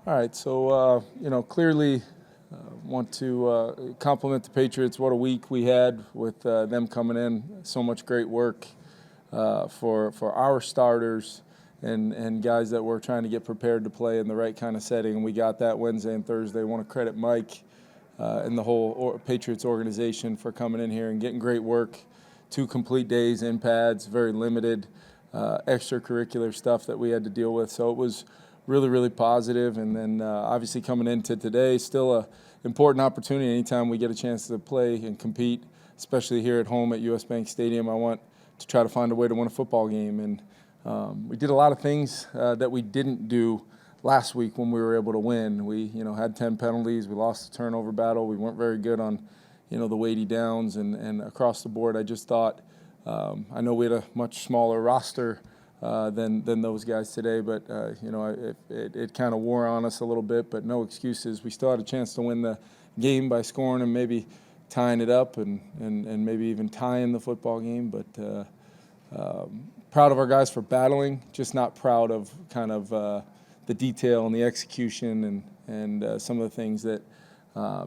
All right, so clearly want to compliment the Patriots. What a week we had with them coming in. So much great work for our starters and guys that were trying to get prepared to play in the right kind of setting. And we got that Wednesday and Thursday. I want to credit Mike and the whole Patriots organization for coming in here and getting great work. 2 complete days in pads, very limited extracurricular stuff that we had to deal with. So it was really, really positive. And then obviously coming into today, still a important opportunity anytime we get a chance to play and compete, especially here at home at US Bank Stadium. I want to try to find a way to win a football game. And we did a lot of things that we didn't do last week when we were able to win. We had 10 penalties. We lost the turnover battle. We weren't very good on the weighty downs and across the board. I just thought, I know we had a much smaller roster than those guys today, but it kind of wore on us a little bit, but no excuses. We still had a chance to win the game by scoring and maybe tying it up and maybe even tying the football game, but proud of our guys for battling, just not proud of kind of the detail and the execution and some of the things that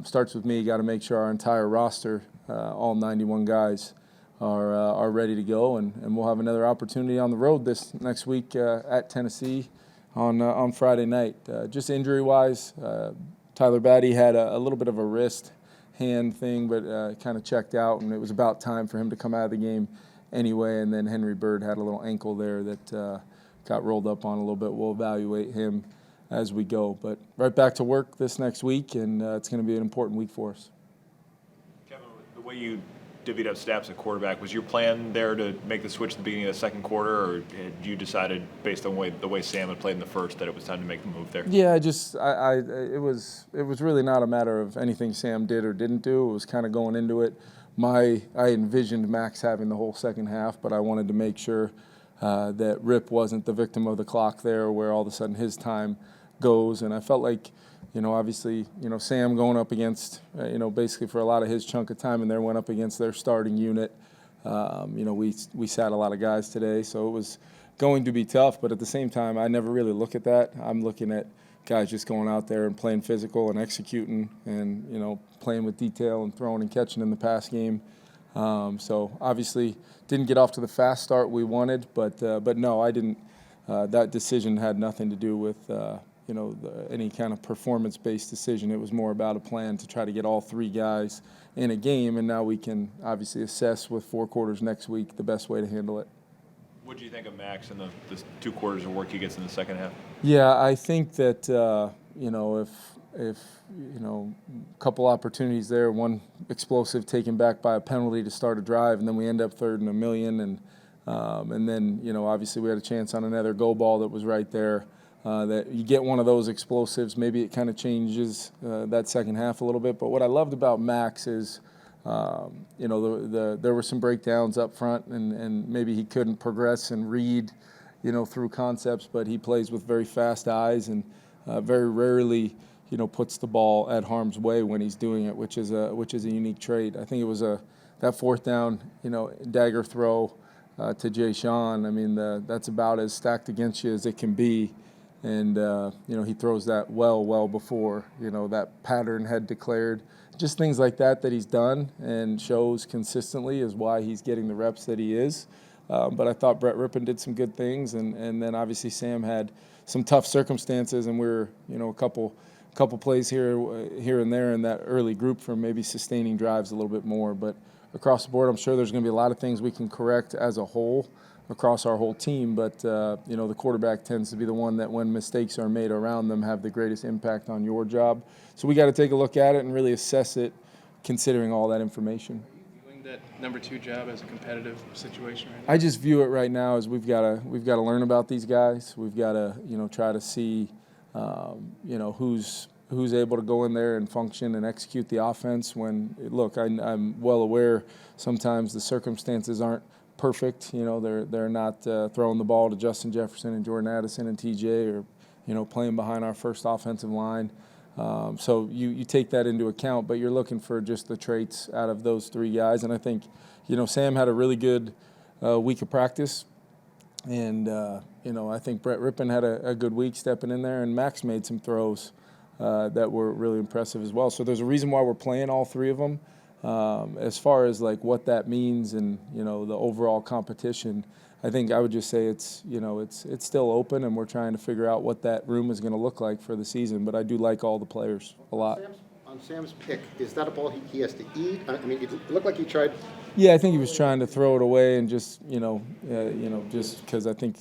starts with me. Got to make sure our entire roster, all 91 guys, are ready to go, and we'll have another opportunity on the road this next week at Tennessee on Friday night. Just injury-wise, Tyler Batty had a little bit of a wrist hand thing, but kind of checked out, and it was about time for him to come out of the game anyway. And then Henry Bird had a little ankle there that got rolled up on a little bit. We'll evaluate him as we go. But right back to work this next week, and it's going to be an important week for us. Kevin, the way you divvied up snaps at quarterback, was your plan there to make the switch at the beginning of the second quarter, or had you decided based on the way Sam had played in the first that it was time to make the move there? Yeah, it was really not a matter of anything Sam did or didn't do. It was kind of going into it. I envisioned Max having the whole second half, but I wanted to make sure that Rip wasn't the victim of the clock there, where all of a sudden his time goes. And I felt like, obviously, Sam going up against, basically for a lot of his chunk of time in there, went up against their starting unit. We sat a lot of guys today, so it was going to be tough. But at the same time, I never really look at that. I'm looking at guys just going out there and playing physical and executing and, playing with detail and throwing and catching in the pass game. So obviously didn't get off to the fast start we wanted, but no, I didn't. That decision had nothing to do with any kind of performance-based decision. It was more about a plan to try to get all 3 guys in a game, and now we can obviously assess with 4 quarters next week the best way to handle it. What do you think of Max and the 2 quarters of work he gets in the second half? Yeah, I think that if a couple opportunities there, one explosive taken back by a penalty to start a drive, and then we end up 3rd and 1,000,000, and then obviously we had a chance on another go ball that was right there. That you get one of those explosives, maybe it kind of changes that second half a little bit. But what I loved about Max is, there were some breakdowns up front, and maybe he couldn't progress and read, through concepts. But he plays with very fast eyes and very rarely, puts the ball at harm's way when he's doing it, which is a unique trait. I think it was that 4th down, dagger throw to Jay Sean. I mean, that's about as stacked against you as it can be. And, he throws that well before, that pattern had declared. Just things like that he's done and shows consistently is why he's getting the reps that he is. But I thought Brett Rippon did some good things. And then obviously Sam had some tough circumstances, and we're, a couple plays here and there in that early group for maybe sustaining drives a little bit more. But across the board, I'm sure there's going to be a lot of things we can correct as a whole across our whole team, but the quarterback tends to be the one that when mistakes are made around them have the greatest impact on your job. So we got to take a look at it and really assess it considering all that information. Are you viewing that number 2 job as a competitive situation right now? I just view it right now as we've got to learn about these guys. We've got to try to see who's able to go in there and function and execute the offense. When look, I'm well aware sometimes the circumstances aren't perfect. They're not throwing the ball to Justin Jefferson and Jordan Addison and TJ, or playing behind our first offensive line. So you take that into account, but you're looking for just the traits out of those 3 guys. And I think Sam had a really good week of practice, and I think Brett Rippon had a good week stepping in there, and Max made some throws that were really impressive as well. So there's a reason why we're playing all three of them. As far as like what that means and the overall competition, I think I would just say it's still open, and we're trying to figure out what that room is going to look like for the season. But I do like all the players a lot. On Sam's pick, is that a ball he has to eat? I mean, it looked like he tried. Yeah, I think he was trying to throw it away and just just because I think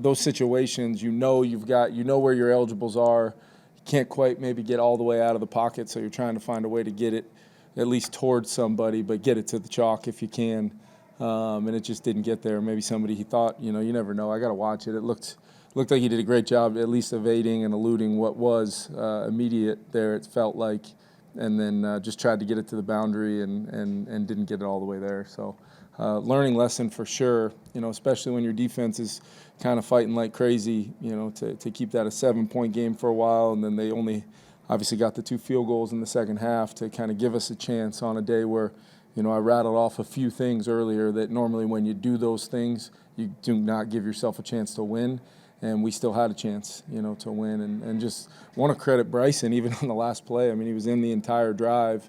those situations you've got where your eligibles are. You can't quite maybe get all the way out of the pocket, so you're trying to find a way to get it at least towards somebody, but get it to the chalk if you can. And it just didn't get there. Maybe somebody he thought, you never know. I got to watch it. It looked like he did a great job at least evading and eluding what was immediate there, it felt like, and then just tried to get it to the boundary and didn't get it all the way there. So learning lesson for sure, especially when your defense is kind of fighting like crazy, to keep that a 7-point game for a while, and then they only obviously got the 2 field goals in the second half to kind of give us a chance on a day where, I rattled off a few things earlier that normally when you do those things, you do not give yourself a chance to win. And we still had a chance, to win. And just want to credit Bryson, even on the last play. I mean, he was in the entire drive,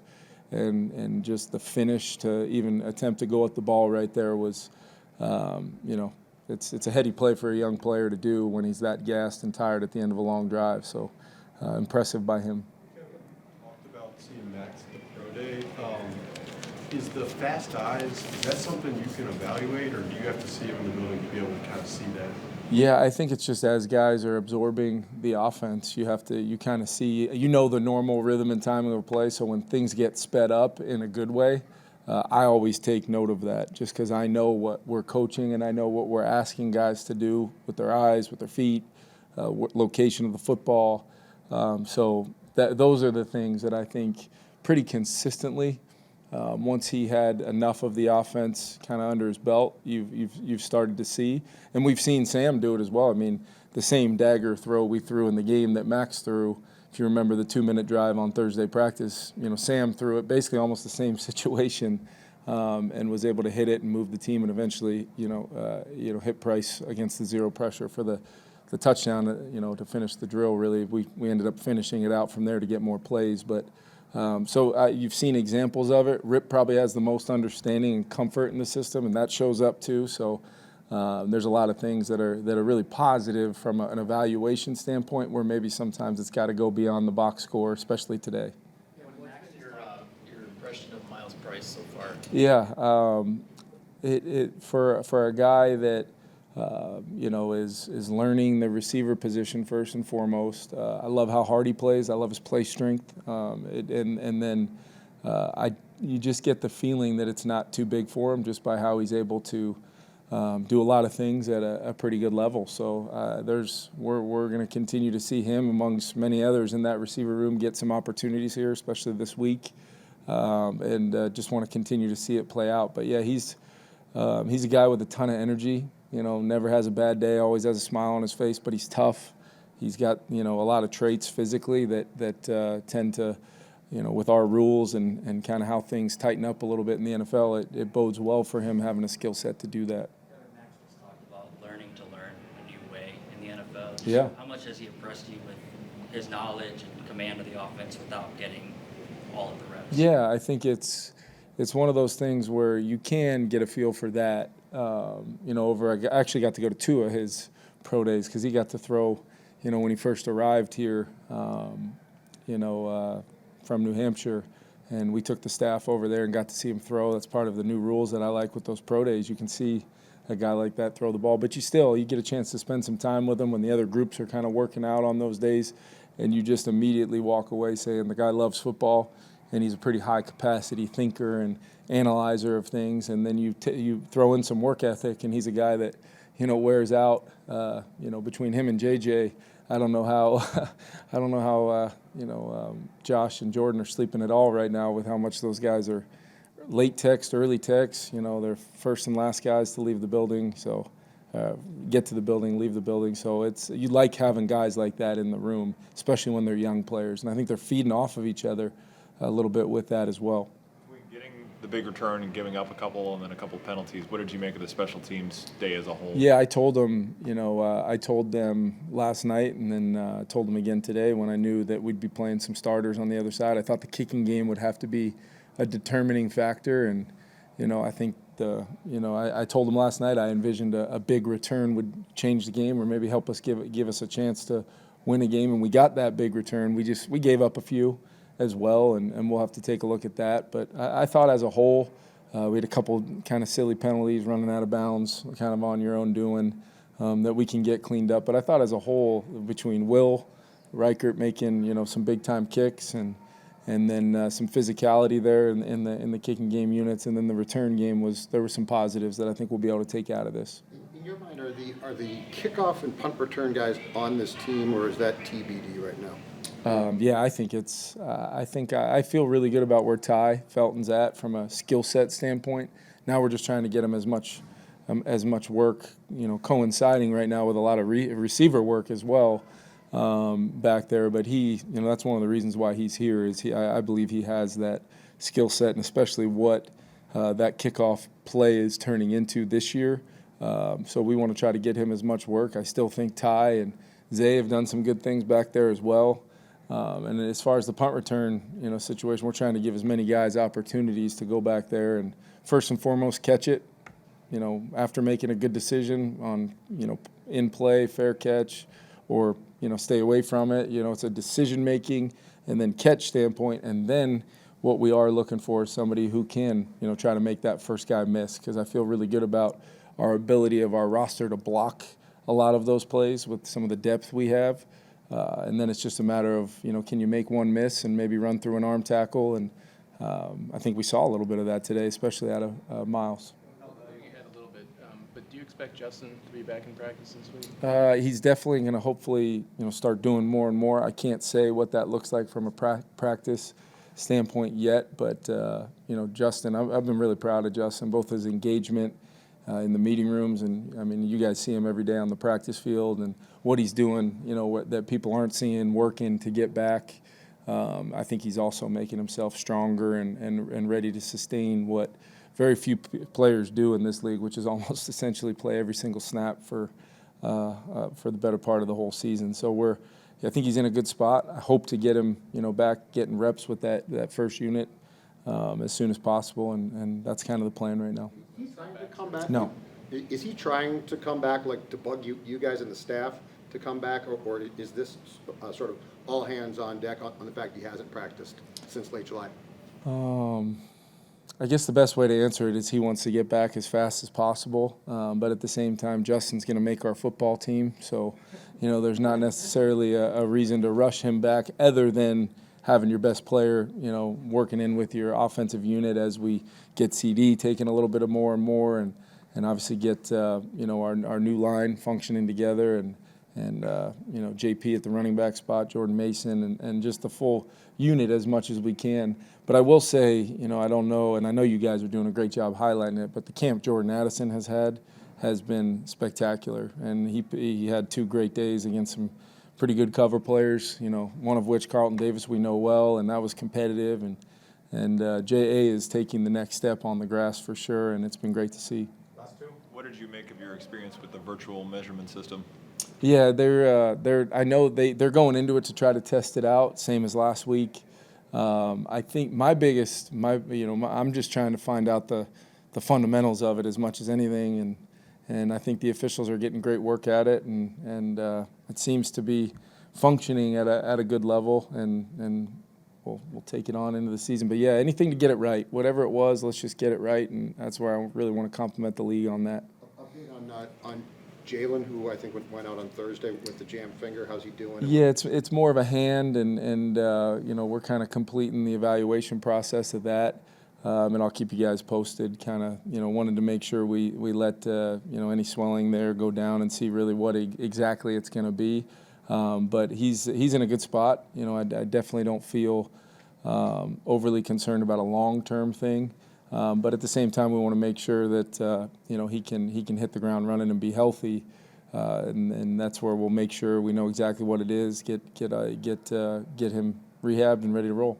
and just the finish to even attempt to go at the ball right there was, it's a heady play for a young player to do when he's that gassed and tired at the end of a long drive. So impressive by him. Kevin talked about seeing Max at the pro day. Is the fast eyes, is that something you can evaluate, or do you have to see him in the building to be able to kind of see that? Yeah, I think it's just as guys are absorbing the offense, you kind of see, the normal rhythm and timing of play. So when things get sped up in a good way, I always take note of that just because I know what we're coaching and I know what we're asking guys to do with their eyes, with their feet, location of the football. So those are the things that I think pretty consistently. Once he had enough of the offense kind of under his belt, you've started to see, and we've seen Sam do it as well. I mean, the same dagger throw we threw in the game that Max threw. If you remember the 2-minute drive on Thursday practice, Sam threw it basically almost the same situation, and was able to hit it and move the team, and eventually, hit Price against the zero pressure for the touchdown. To finish the drill. Really, we ended up finishing it out from there to get more plays, but. So you've seen examples of it. Rip probably has the most understanding and comfort in the system, and that shows up too. So there's a lot of things that are really positive from an evaluation standpoint, where maybe sometimes it's got to go beyond the box score, especially today. Max, your impression of Miles Price so far? Yeah, for a guy that is learning the receiver position first and foremost. I love how hard he plays. I love his play strength, and then you just get the feeling that it's not too big for him just by how he's able to do a lot of things at a pretty good level. So we're going to continue to see him amongst many others in that receiver room get some opportunities here, especially this week, and just want to continue to see it play out. But yeah, he's a guy with a ton of energy. Never has a bad day, always has a smile on his face, but he's tough. He's got, a lot of traits physically that tend to, with our rules and kind of how things tighten up a little bit in the NFL, it bodes well for him having a skill set to do that. Max was talking about learning to learn a new way in the NFL. Yeah. How much has he impressed you with his knowledge and command of the offense without getting all of the reps? Yeah, I think it's one of those things where you can get a feel for that. I actually got to go to 2 of his pro days because he got to throw, when he first arrived here, from New Hampshire, and we took the staff over there and got to see him throw. That's part of the new rules that I like with those pro days. You can see a guy like that throw the ball, but you get a chance to spend some time with him when the other groups are kind of working out on those days, and you just immediately walk away saying the guy loves football. And he's a pretty high-capacity thinker and analyzer of things. And then you throw in some work ethic, and he's a guy that, wears out. Between him and JJ, I don't know how Josh and Jordan are sleeping at all right now with how much those guys are late text, early text. They're first and last guys to leave the building. So get to the building, leave the building. So you like having guys like that in the room, especially when they're young players. And I think they're feeding off of each other a little bit with that as well. Getting the big return and giving up a couple and then a couple penalties. What did you make of the special teams day as a whole? Yeah, I told them, I told them last night and then told them again today when I knew that we'd be playing some starters on the other side. I thought the kicking game would have to be a determining factor, and I think I told them last night I envisioned a big return would change the game or maybe help us give us a chance to win a game, and we got that big return. We gave up a few as well, and we'll have to take a look at that. But I thought as a whole, we had a couple kind of silly penalties, running out of bounds, kind of on your own doing, that we can get cleaned up. But I thought as a whole, between Will, Reichert making some big time kicks, and then some physicality there in the kicking game units, and then the return game there were some positives that I think we'll be able to take out of this. In your mind, are the kickoff and punt return guys on this team, or is that TBD right now? Yeah, I think I feel really good about where Ty Felton's at from a skill set standpoint. Now we're just trying to get him as much work, coinciding right now with a lot of receiver work as well back there. But that's one of the reasons why he's here is I believe he has that skill set, and especially what that kickoff play is turning into this year. So we want to try to get him as much work. I still think Ty and Zay have done some good things back there as well. And as far as the punt return, situation, we're trying to give as many guys opportunities to go back there and first and foremost catch it. After making a good decision on, in play, fair catch, or stay away from it. It's a decision making and then catch standpoint, and then what we are looking for is somebody who can, try to make that first guy miss, because I feel really good about our ability of our roster to block a lot of those plays with some of the depth we have. And then it's just a matter of, can you make one miss and maybe run through an arm tackle? And I think we saw a little bit of that today, especially out of Miles. You had a little bit, but do you expect Justin to be back in practice this week? He's definitely going to hopefully, start doing more and more. I can't say what that looks like from a practice standpoint yet, but, Justin, I've been really proud of Justin, both his engagement in the meeting rooms, and I mean, you guys see him every day on the practice field, and what he's doing, that people aren't seeing, working to get back. I think he's also making himself stronger and ready to sustain what very few players do in this league, which is almost essentially play every single snap for the better part of the whole season. So I think he's in a good spot. I hope to get him, back getting reps with that first unit as soon as possible, and that's kind of the plan right now. Is he trying to come back? No. Is he trying to come back, like to bug you guys and the staff to come back, or is this sort of all hands on deck on the fact he hasn't practiced since late July? I guess the best way to answer it is he wants to get back as fast as possible, but at the same time, Justin's going to make our football team, so there's not necessarily a reason to rush him back other than having your best player, working in with your offensive unit as we get CD taking a little bit of more and more, and obviously get our new line functioning together, and JP at the running back spot, Jordan Mason, and just the full unit as much as we can. But I will say, I don't know, and I know you guys are doing a great job highlighting it, but the camp Jordan Addison has been spectacular, and he had 2 great days against some pretty good cover players, one of which Carlton Davis we know well, and that was competitive, and J.A. is taking the next step on the grass for sure, and it's been great to see. What did you make of your experience with the virtual measurement system? Yeah, I know they're going into it to try to test it out, same as last week. I think I'm just trying to find out the fundamentals of it as much as anything, and I think the officials are getting great work at it, and it seems to be functioning at a good level, and we'll take it on into the season. But yeah, anything to get it right, whatever it was, let's just get it right, and that's where I really want to compliment the league on that. Update on Jalen, who I think went out on Thursday with the jammed finger. How's he doing? Yeah, it's more of a hand, and we're kind of completing the evaluation process of that. And I'll keep you guys posted. Kind of, wanted to make sure we let any swelling there go down and see really what exactly it's going to be. But he's in a good spot. I definitely don't feel overly concerned about a long-term thing. But at the same time, we want to make sure that he can hit the ground running and be healthy. And that's where we'll make sure we know exactly what it is. Get him rehabbed and ready to roll.